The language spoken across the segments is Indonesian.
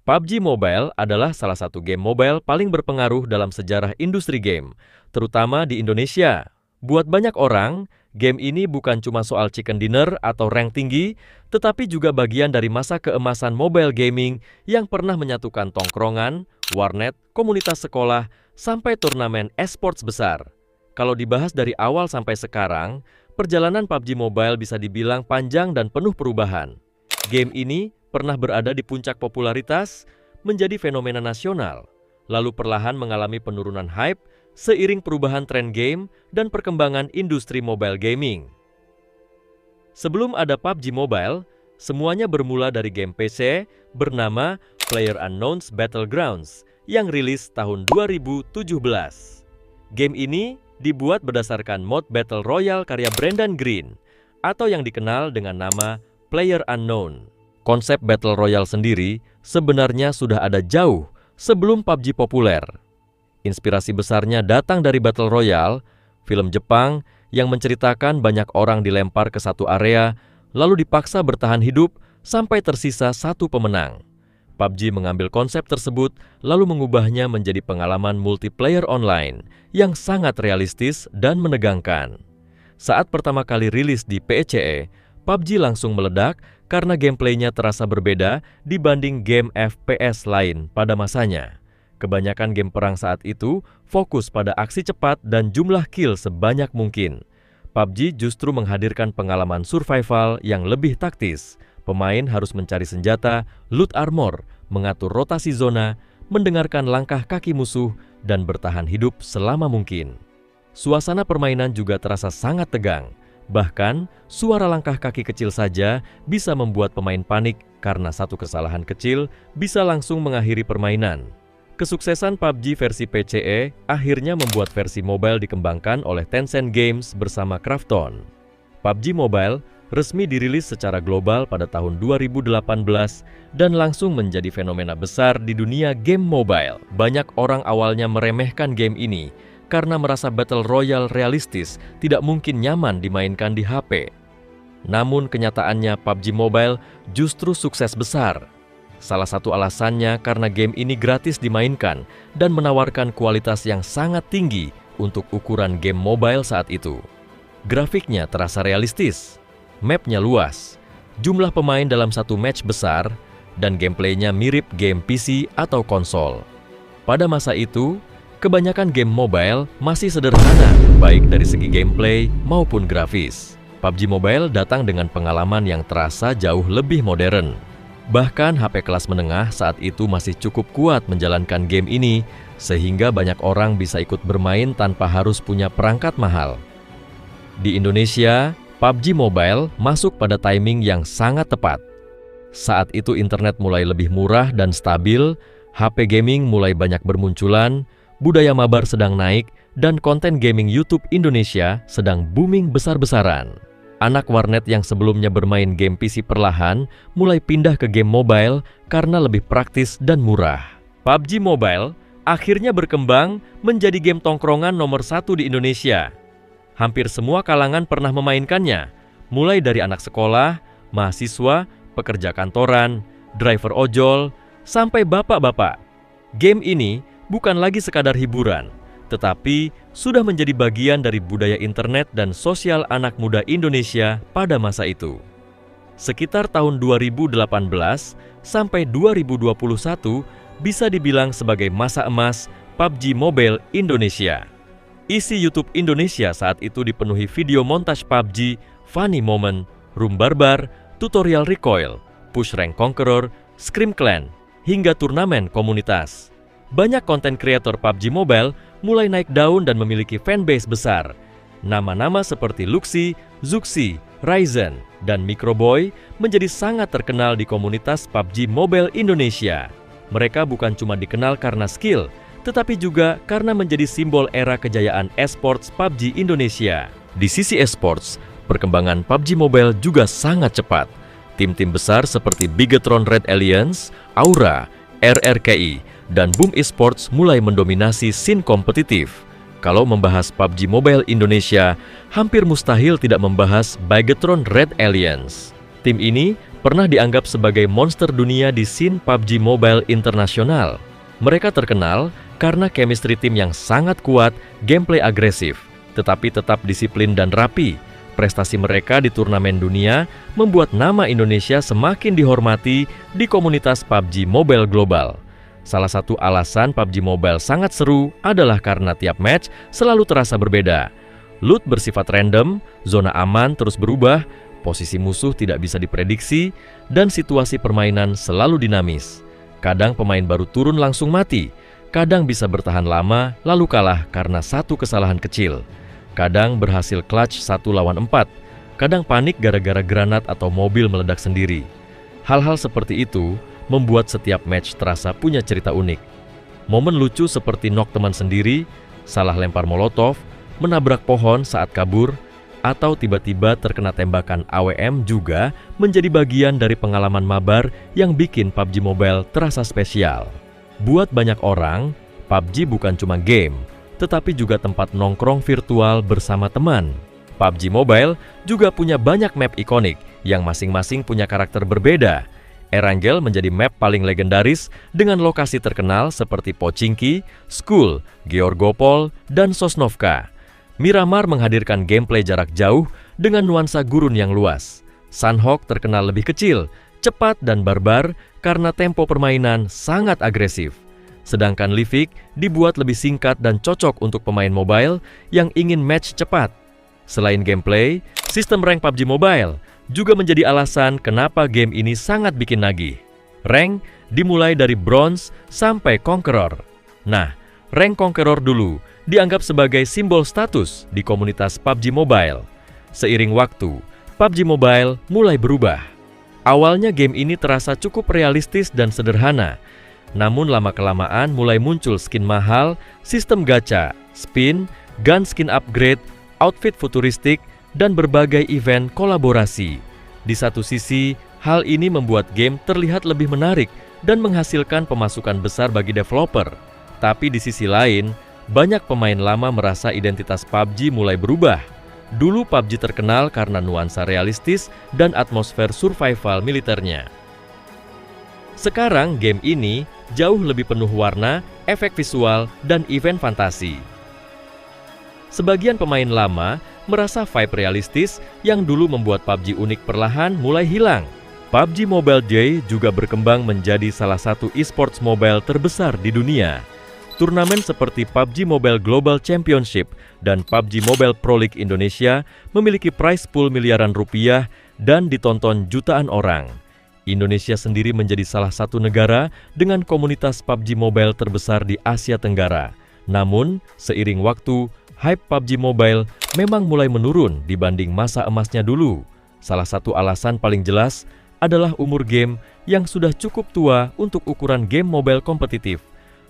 PUBG Mobile adalah salah satu game mobile paling berpengaruh dalam sejarah industri game, terutama di Indonesia. Buat banyak orang, game ini bukan cuma soal chicken dinner atau rank tinggi, tetapi juga bagian dari masa keemasan mobile gaming yang pernah menyatukan tongkrongan, warnet, komunitas sekolah, sampai turnamen e-sports besar. Kalau dibahas dari awal sampai sekarang, perjalanan PUBG Mobile bisa dibilang panjang dan penuh perubahan. Game ini pernah berada di puncak popularitas, menjadi fenomena nasional, lalu perlahan mengalami penurunan hype seiring perubahan tren game dan perkembangan industri mobile gaming. Sebelum ada PUBG Mobile, semuanya bermula dari game PC bernama PlayerUnknown's Battlegrounds yang rilis tahun 2017. Game ini dibuat berdasarkan mod Battle Royale karya Brendan Greene atau yang dikenal dengan nama PlayerUnknown. Konsep Battle Royale sendiri sebenarnya sudah ada jauh sebelum PUBG populer. Inspirasi besarnya datang dari Battle Royale, film Jepang yang menceritakan banyak orang dilempar ke satu area, lalu dipaksa bertahan hidup sampai tersisa satu pemenang. PUBG mengambil konsep tersebut lalu mengubahnya menjadi pengalaman multiplayer online yang sangat realistis dan menegangkan. Saat pertama kali rilis di PECE, PUBG langsung meledak karena gameplaynya terasa berbeda dibanding game FPS lain pada masanya. Kebanyakan game perang saat itu fokus pada aksi cepat dan jumlah kill sebanyak mungkin. PUBG justru menghadirkan pengalaman survival yang lebih taktis. Pemain harus mencari senjata, loot armor, mengatur rotasi zona, mendengarkan langkah kaki musuh, dan bertahan hidup selama mungkin. Suasana permainan juga terasa sangat tegang. Bahkan, suara langkah kaki kecil saja bisa membuat pemain panik karena satu kesalahan kecil bisa langsung mengakhiri permainan. Kesuksesan PUBG versi PCE akhirnya membuat versi mobile dikembangkan oleh Tencent Games bersama Krafton. PUBG Mobile resmi dirilis secara global pada tahun 2018 dan langsung menjadi fenomena besar di dunia game mobile. Banyak orang awalnya meremehkan game ini karena merasa Battle Royale realistis tidak mungkin nyaman dimainkan di HP. Namun kenyataannya PUBG Mobile justru sukses besar. Salah satu alasannya karena game ini gratis dimainkan dan menawarkan kualitas yang sangat tinggi untuk ukuran game mobile saat itu. Grafiknya terasa realistis, mapnya luas, jumlah pemain dalam satu match besar, dan gameplaynya mirip game PC atau konsol. Pada masa itu, kebanyakan game mobile masih sederhana, baik dari segi gameplay maupun grafis. PUBG Mobile datang dengan pengalaman yang terasa jauh lebih modern. Bahkan HP kelas menengah saat itu masih cukup kuat menjalankan game ini, sehingga banyak orang bisa ikut bermain tanpa harus punya perangkat mahal. Di Indonesia, PUBG Mobile masuk pada timing yang sangat tepat. Saat itu internet mulai lebih murah dan stabil, HP gaming mulai banyak bermunculan, budaya mabar sedang naik, dan konten gaming YouTube Indonesia sedang booming besar-besaran. Anak warnet yang sebelumnya bermain game PC perlahan mulai pindah ke game mobile karena lebih praktis dan murah. PUBG Mobile akhirnya berkembang menjadi game tongkrongan nomor 1 di Indonesia. Hampir semua kalangan pernah memainkannya, mulai dari anak sekolah, mahasiswa, pekerja kantoran, driver ojol, sampai bapak-bapak. Game ini bukan lagi sekadar hiburan, tetapi sudah menjadi bagian dari budaya internet dan sosial anak muda Indonesia pada masa itu. Sekitar tahun 2018 sampai 2021 bisa dibilang sebagai masa emas PUBG Mobile Indonesia. Isi YouTube Indonesia saat itu dipenuhi video montage PUBG, funny moment, room barbar, tutorial recoil, push rank conqueror, scream clan, hingga turnamen komunitas. Banyak konten kreator PUBG Mobile mulai naik daun dan memiliki fanbase besar. Nama-nama seperti Luxi, Zuxi, Ryzen, dan Microboy menjadi sangat terkenal di komunitas PUBG Mobile Indonesia. Mereka bukan cuma dikenal karena skill, tetapi juga karena menjadi simbol era kejayaan esports PUBG Indonesia. Di sisi esports, perkembangan PUBG Mobile juga sangat cepat. Tim-tim besar seperti Bigetron Red Alliance, Aura, RRQI, dan Boom Esports mulai mendominasi scene kompetitif. Kalau membahas PUBG Mobile Indonesia, hampir mustahil tidak membahas Bigetron Red Alliance. Tim ini pernah dianggap sebagai monster dunia di scene PUBG Mobile internasional. Mereka terkenal karena chemistry tim yang sangat kuat, gameplay agresif, tetapi tetap disiplin dan rapi. Prestasi mereka di turnamen dunia membuat nama Indonesia semakin dihormati di komunitas PUBG Mobile global. Salah satu alasan PUBG Mobile sangat seru adalah karena tiap match selalu terasa berbeda. Loot bersifat random, zona aman terus berubah, posisi musuh tidak bisa diprediksi, dan situasi permainan selalu dinamis. Kadang pemain baru turun langsung mati, kadang bisa bertahan lama lalu kalah karena satu kesalahan kecil. Kadang berhasil clutch 1 lawan 4, kadang panik gara-gara granat atau mobil meledak sendiri. Hal-hal seperti itu membuat setiap match terasa punya cerita unik. Momen lucu seperti knock teman sendiri, salah lempar molotov, menabrak pohon saat kabur, atau tiba-tiba terkena tembakan AWM juga menjadi bagian dari pengalaman mabar yang bikin PUBG Mobile terasa spesial. Buat banyak orang, PUBG bukan cuma game, tetapi juga tempat nongkrong virtual bersama teman. PUBG Mobile juga punya banyak map ikonik yang masing-masing punya karakter berbeda. Erangel menjadi map paling legendaris dengan lokasi terkenal seperti Pochinki, School, Georgopol, dan Sosnovka. Miramar menghadirkan gameplay jarak jauh dengan nuansa gurun yang luas. Sanhok terkenal lebih kecil, cepat dan barbar karena tempo permainan sangat agresif. Sedangkan Livik dibuat lebih singkat dan cocok untuk pemain mobile yang ingin match cepat. Selain gameplay, sistem rank PUBG Mobile juga menjadi alasan kenapa game ini sangat bikin nagih. Rank dimulai dari Bronze sampai Conqueror. Nah, rank Conqueror dulu dianggap sebagai simbol status di komunitas PUBG Mobile. Seiring waktu, PUBG Mobile mulai berubah. Awalnya game ini terasa cukup realistis dan sederhana. Namun lama-kelamaan mulai muncul skin mahal, sistem gacha, spin, gun skin upgrade, outfit futuristik, dan berbagai event kolaborasi. Di satu sisi, hal ini membuat game terlihat lebih menarik dan menghasilkan pemasukan besar bagi developer. Tapi di sisi lain, banyak pemain lama merasa identitas PUBG mulai berubah. Dulu PUBG terkenal karena nuansa realistis dan atmosfer survival militernya. Sekarang game ini jauh lebih penuh warna, efek visual, dan event fantasi. Sebagian pemain lama merasa vibe realistis yang dulu membuat PUBG unik perlahan mulai hilang. PUBG Mobile J juga berkembang menjadi salah satu e-sports mobile terbesar di dunia. Turnamen seperti PUBG Mobile Global Championship dan PUBG Mobile Pro League Indonesia memiliki prize pool miliaran rupiah dan ditonton jutaan orang. Indonesia sendiri menjadi salah satu negara dengan komunitas PUBG Mobile terbesar di Asia Tenggara. Namun, seiring waktu, hype PUBG Mobile memang mulai menurun dibanding masa emasnya dulu. Salah satu alasan paling jelas adalah umur game yang sudah cukup tua untuk ukuran game mobile kompetitif.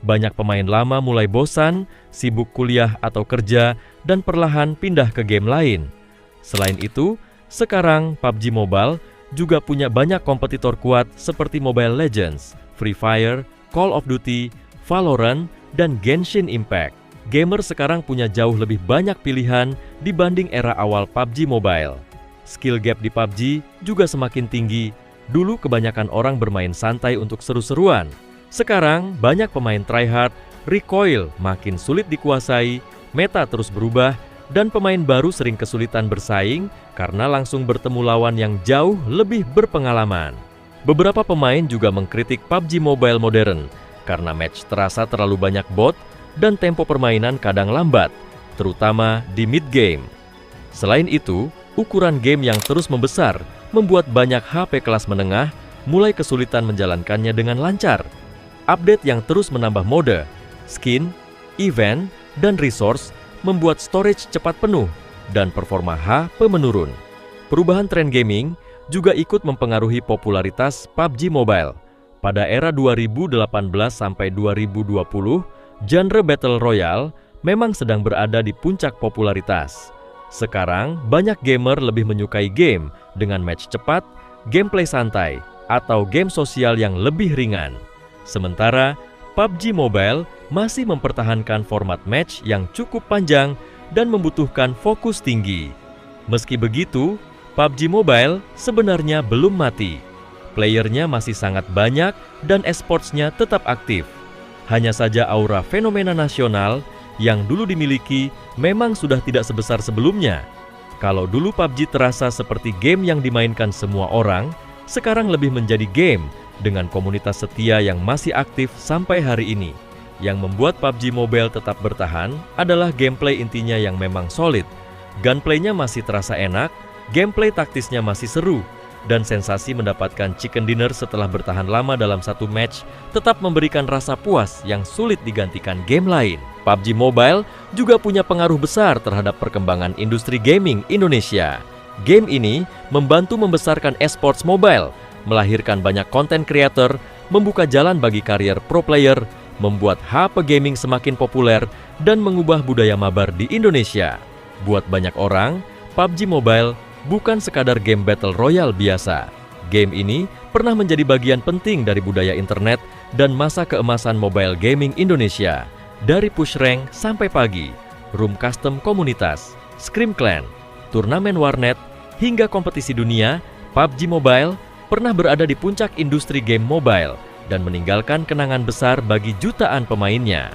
Banyak pemain lama mulai bosan, sibuk kuliah atau kerja, dan perlahan pindah ke game lain. Selain itu, sekarang PUBG Mobile juga punya banyak kompetitor kuat seperti Mobile Legends, Free Fire, Call of Duty, Valorant, dan Genshin Impact. Gamer sekarang punya jauh lebih banyak pilihan dibanding era awal PUBG Mobile. Skill gap di PUBG juga semakin tinggi. Dulu kebanyakan orang bermain santai untuk seru-seruan. Sekarang banyak pemain tryhard, recoil makin sulit dikuasai, meta terus berubah, dan pemain baru sering kesulitan bersaing karena langsung bertemu lawan yang jauh lebih berpengalaman. Beberapa pemain juga mengkritik PUBG Mobile modern karena match terasa terlalu banyak bot dan tempo permainan kadang lambat, terutama di mid-game. Selain itu, ukuran game yang terus membesar membuat banyak HP kelas menengah mulai kesulitan menjalankannya dengan lancar. Update yang terus menambah mode, skin, event, dan resource membuat storage cepat penuh dan performa HP menurun. Perubahan tren gaming juga ikut mempengaruhi popularitas PUBG Mobile. Pada era 2018 sampai 2020, genre Battle Royale memang sedang berada di puncak popularitas. Sekarang, banyak gamer lebih menyukai game dengan match cepat, gameplay santai, atau game sosial yang lebih ringan. Sementara, PUBG Mobile masih mempertahankan format match yang cukup panjang dan membutuhkan fokus tinggi. Meski begitu, PUBG Mobile sebenarnya belum mati. Playernya masih sangat banyak dan esports-nya tetap aktif. Hanya saja aura fenomena nasional yang dulu dimiliki memang sudah tidak sebesar sebelumnya. Kalau dulu PUBG terasa seperti game yang dimainkan semua orang, sekarang lebih menjadi game dengan komunitas setia yang masih aktif sampai hari ini. Yang membuat PUBG Mobile tetap bertahan adalah gameplay intinya yang memang solid. Gunplay-nya masih terasa enak, gameplay taktisnya masih seru, dan sensasi mendapatkan chicken dinner setelah bertahan lama dalam satu match tetap memberikan rasa puas yang sulit digantikan game lain. PUBG Mobile juga punya pengaruh besar terhadap perkembangan industri gaming Indonesia. Game ini membantu membesarkan esports mobile, melahirkan banyak konten creator, membuka jalan bagi karier pro player, membuat HP gaming semakin populer, dan mengubah budaya mabar di Indonesia. Buat banyak orang, PUBG Mobile bukan sekadar game battle royale biasa. Game ini pernah menjadi bagian penting dari budaya internet dan masa keemasan mobile gaming Indonesia. Dari push rank sampai pagi, room custom komunitas, scrim clan, turnamen warnet, hingga kompetisi dunia, PUBG Mobile pernah berada di puncak industri game mobile dan meninggalkan kenangan besar bagi jutaan pemainnya.